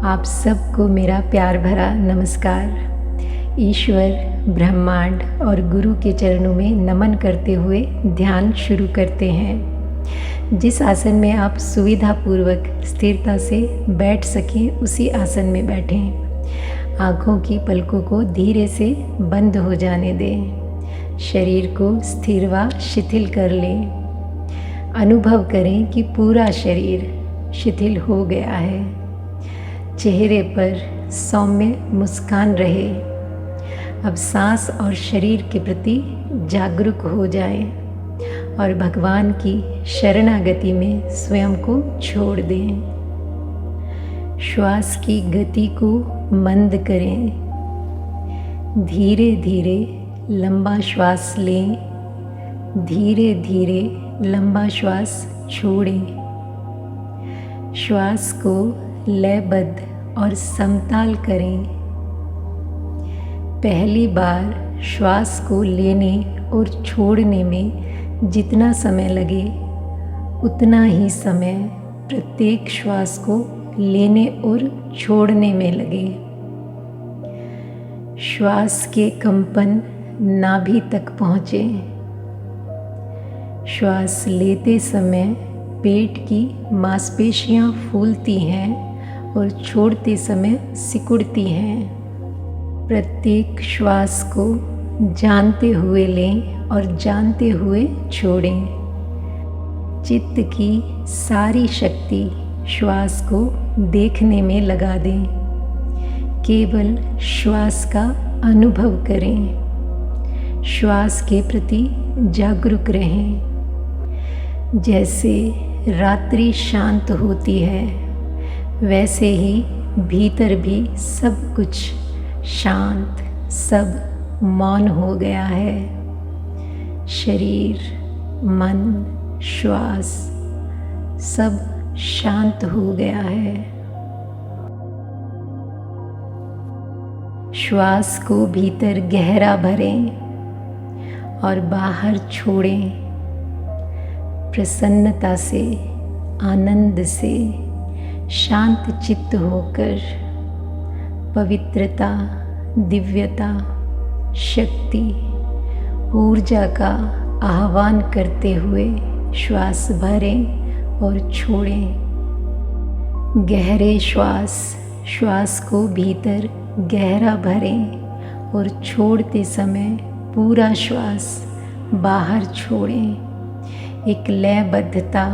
आप सबको मेरा प्यार भरा नमस्कार। ईश्वर, ब्रह्मांड और गुरु के चरणों में नमन करते हुए ध्यान शुरू करते हैं। जिस आसन में आप सुविधापूर्वक स्थिरता से बैठ सकें उसी आसन में बैठें। आँखों की पलकों को धीरे से बंद हो जाने दें। शरीर को स्थिर व शिथिल कर लें। अनुभव करें कि पूरा शरीर शिथिल हो गया है। चेहरे पर सौम्य मुस्कान रहे। अब सांस और शरीर के प्रति जागरूक हो जाएं और भगवान की शरणागति में स्वयं को छोड़ दें। श्वास की गति को मंद करें। धीरे धीरे लंबा श्वास लें। धीरे धीरे लंबा श्वास छोड़ें। श्वास को लयबद्ध और समताल करें। पहली बार श्वास को लेने और छोड़ने में जितना समय लगे उतना ही समय प्रत्येक श्वास को लेने और छोड़ने में लगे। श्वास के कंपन नाभि तक पहुँचे। श्वास लेते समय पेट की मांसपेशियां फूलती हैं और छोड़ते समय सिकुड़ती हैं। प्रत्येक श्वास को जानते हुए लें और जानते हुए छोड़ें। चित्त की सारी शक्ति श्वास को देखने में लगा दें। केवल श्वास का अनुभव करें। श्वास के प्रति जागरूक रहें। जैसे रात्रि शांत होती है वैसे ही भीतर भी सब कुछ शांत, सब मौन हो गया है। शरीर, मन, श्वास सब शांत हो गया है। श्वास को भीतर गहरा भरें और बाहर छोड़ें। प्रसन्नता से, आनंद से, शांत चित्त होकर पवित्रता, दिव्यता, शक्ति, ऊर्जा का आह्वान करते हुए श्वास भरें और छोड़ें। गहरे श्वास को भीतर गहरा भरें और छोड़ते समय पूरा श्वास बाहर छोड़ें। एक लयबद्धता,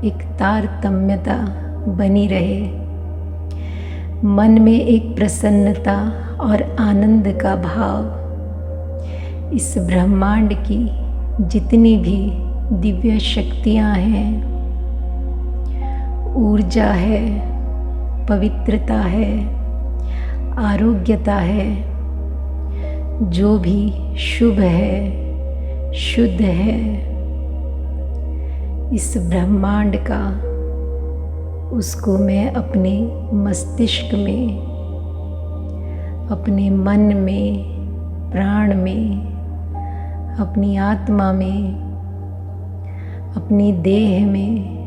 एक तारतम्यता बनी रहे। मन में एक प्रसन्नता और आनंद का भाव। इस ब्रह्मांड की जितनी भी दिव्य शक्तियाँ हैं, ऊर्जा है, पवित्रता है, आरोग्यता है, जो भी शुभ है, शुद्ध है, इस ब्रह्मांड का, उसको मैं अपने मस्तिष्क में, अपने मन में, प्राण में, अपनी आत्मा में, अपनी देह में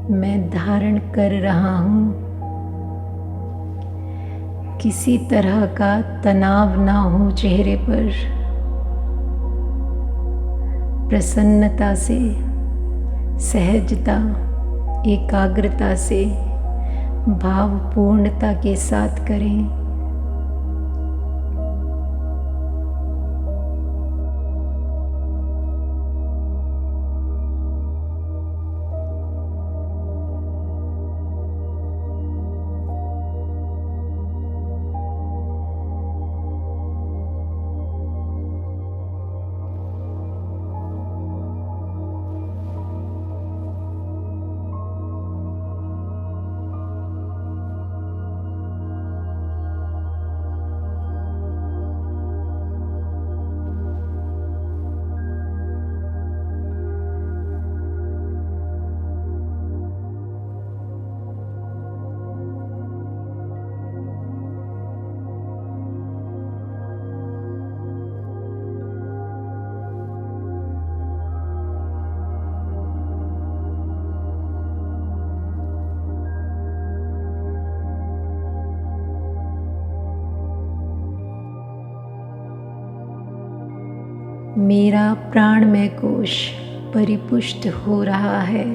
मैं धारण कर रहा हूँ। किसी तरह का तनाव ना हो चेहरे पर। प्रसन्नता से, सहजता, एकाग्रता से, भावपूर्णता के साथ करें। मेरा प्राणमय कोश परिपुष्ट हो रहा है,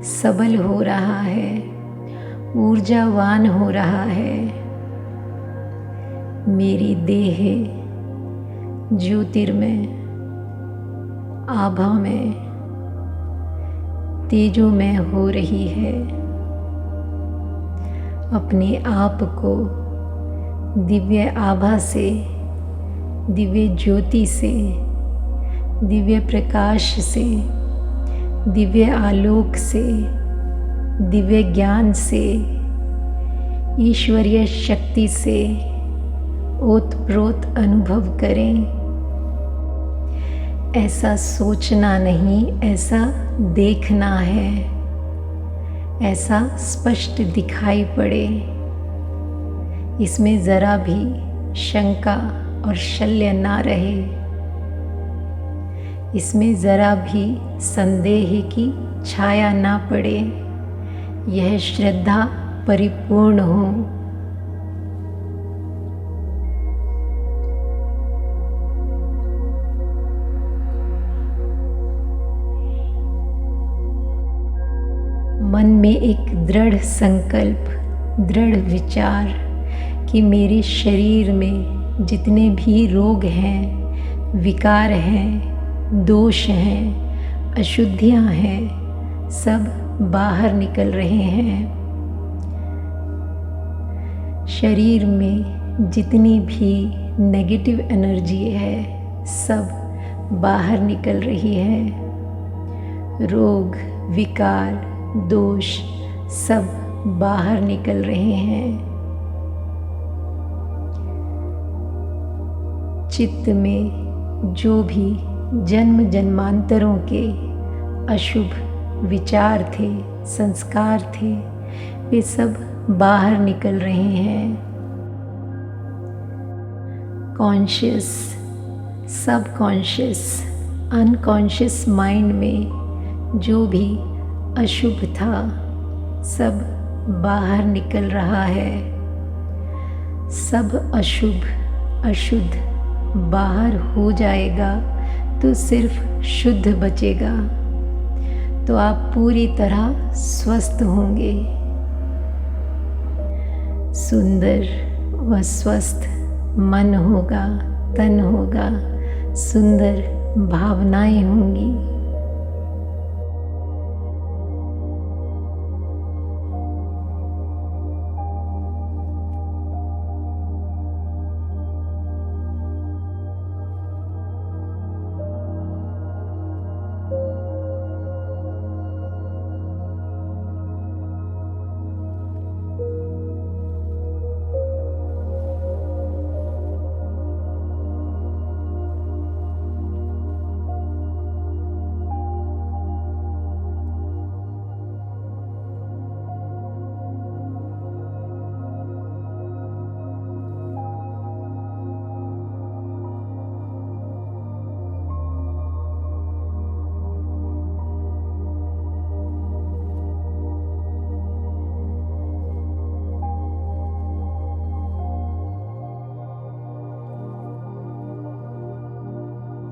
सबल हो रहा है, ऊर्जावान हो रहा है। मेरी देह ज्योतिर्मय, आभामय, तेजोमय हो रही है। अपने आप को दिव्य आभा से, दिव्य ज्योति से, दिव्य प्रकाश से, दिव्य आलोक से, दिव्य ज्ञान से, ईश्वरीय शक्ति से ओतप्रोत अनुभव करें। ऐसा सोचना नहीं, ऐसा देखना है, ऐसा स्पष्ट दिखाई पड़े। इसमें ज़रा भी शंका और शल्य ना रहे, इसमें ज़रा भी संदेह की छाया ना पड़े। यह श्रद्धा परिपूर्ण हो। मन में एक दृढ़ संकल्प, दृढ़ विचार कि मेरे शरीर में जितने भी रोग हैं, विकार हैं, दोष हैं, अशुद्धियां हैं, सब बाहर निकल रहे हैं। शरीर में जितनी भी नेगेटिव एनर्जी है, सब बाहर निकल रही है। रोग, विकार, दोष सब बाहर निकल रहे हैं। चित्त में जो भी जन्म जन्मांतरों के अशुभ विचार थे, संस्कार थे, वे सब बाहर निकल रहे हैं। कॉन्शियस, सबकॉन्शियस, अनकॉन्शियस माइंड में जो भी अशुभ था, सब बाहर निकल रहा है। सब अशुभ, अशुद्ध बाहर हो जाएगा तो सिर्फ शुद्ध बचेगा। तो आप पूरी तरह स्वस्थ होंगे। सुंदर व स्वस्थ मन होगा, तन होगा, सुंदर भावनाएं होंगी।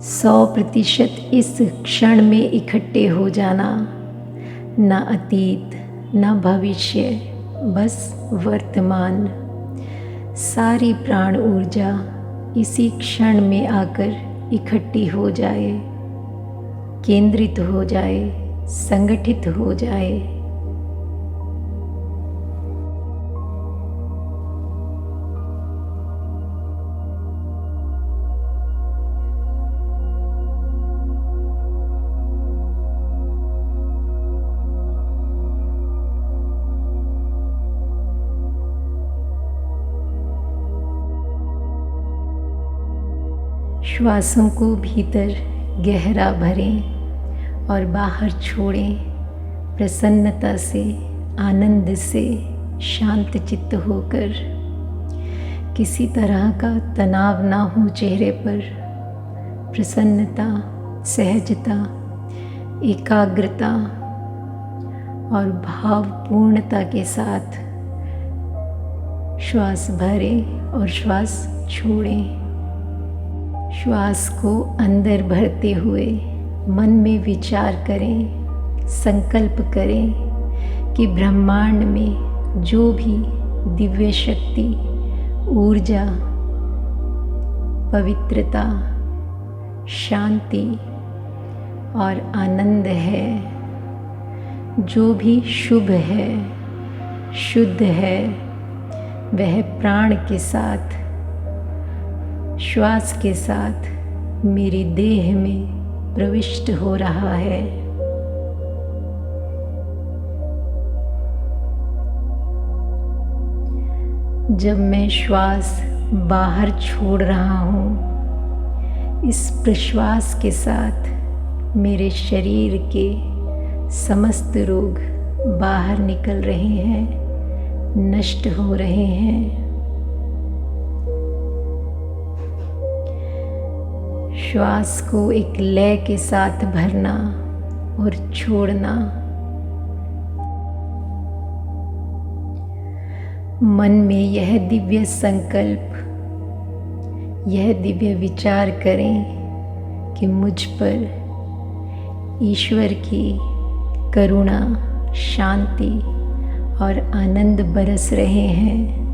सौ प्रतिशत इस क्षण में इकट्ठे हो जाना। न अतीत, न भविष्य, बस वर्तमान। सारी प्राण ऊर्जा इसी क्षण में आकर इकट्ठी हो जाए, केंद्रित हो जाए, संगठित हो जाए। श्वासों को भीतर गहरा भरें और बाहर छोड़ें। प्रसन्नता से, आनंद से, शांत चित्त होकर। किसी तरह का तनाव ना हो चेहरे पर। प्रसन्नता, सहजता, एकाग्रता और भावपूर्णता के साथ श्वास भरें और श्वास छोड़ें। श्वास को अंदर भरते हुए मन में विचार करें, संकल्प करें कि ब्रह्मांड में जो भी दिव्य शक्ति, ऊर्जा, पवित्रता, शांति और आनंद है, जो भी शुभ है, शुद्ध है, वह प्राण के साथ, श्वास के साथ मेरी देह में प्रविष्ट हो रहा है। जब मैं श्वास बाहर छोड़ रहा हूँ, इस प्रश्वास के साथ मेरे शरीर के समस्त रोग बाहर निकल रहे हैं, नष्ट हो रहे हैं। श्वास को एक लय के साथ भरना और छोड़ना। मन में यह दिव्य संकल्प, यह दिव्य विचार करें कि मुझ पर ईश्वर की करुणा, शांति और आनंद बरस रहे हैं।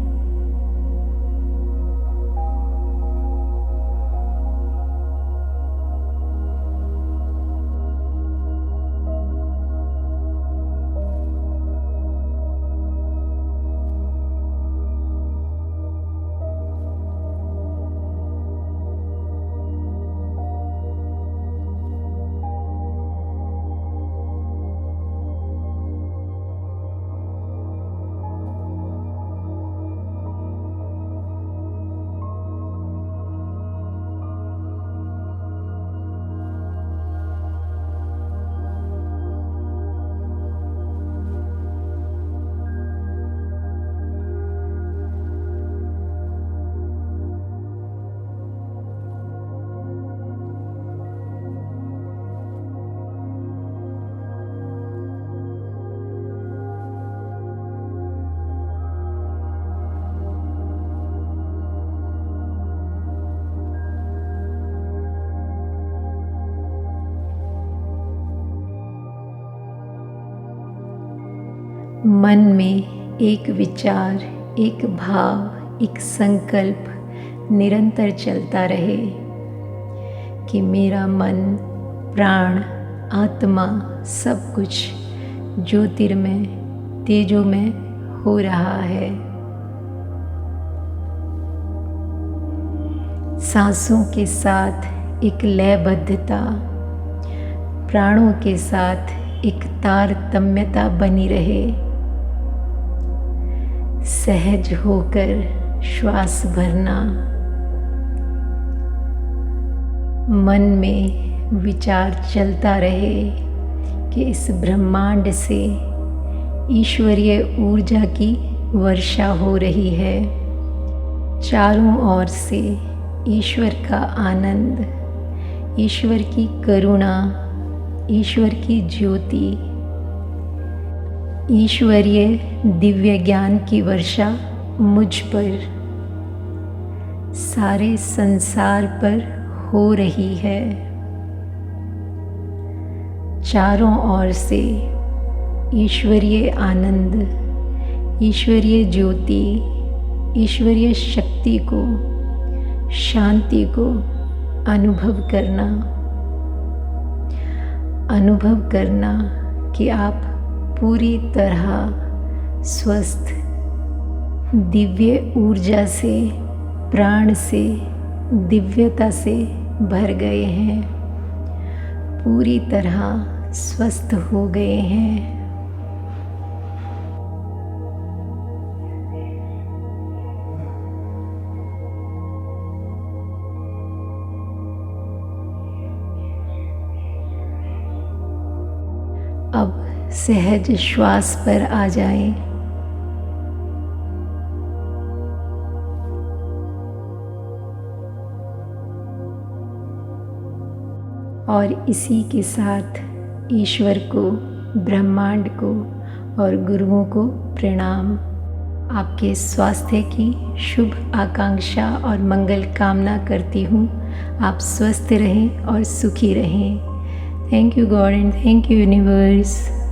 मन में एक विचार, एक भाव, एक संकल्प निरंतर चलता रहे कि मेरा मन, प्राण, आत्मा सब कुछ ज्योतिर्मय, तेजोमय हो रहा है। सांसों के साथ एक लयबद्धता, प्राणों के साथ एक तारतम्यता बनी रहे। सहज होकर श्वास भरना। मन में विचार चलता रहे कि इस ब्रह्मांड से ईश्वरीय ऊर्जा की वर्षा हो रही है। चारों ओर से ईश्वर का आनंद, ईश्वर की करुणा, ईश्वर की ज्योति, ईश्वरीय दिव्य ज्ञान की वर्षा मुझ पर, सारे संसार पर हो रही है। चारों ओर से ईश्वरीय आनंद, ईश्वरीय ज्योति, ईश्वरीय शक्ति को, शांति को अनुभव करना कि आप पूरी तरह स्वस्थ, दिव्य ऊर्जा से, प्राण से, दिव्यता से भर गए हैं, पूरी तरह स्वस्थ हो गए हैं। अब सहज श्वास पर आ जाएं। और इसी के साथ ईश्वर को, ब्रह्मांड को और गुरुओं को प्रणाम। आपके स्वास्थ्य की शुभ आकांक्षा और मंगल कामना करती हूँ। आप स्वस्थ रहें और सुखी रहें। Thank you God and thank you universe.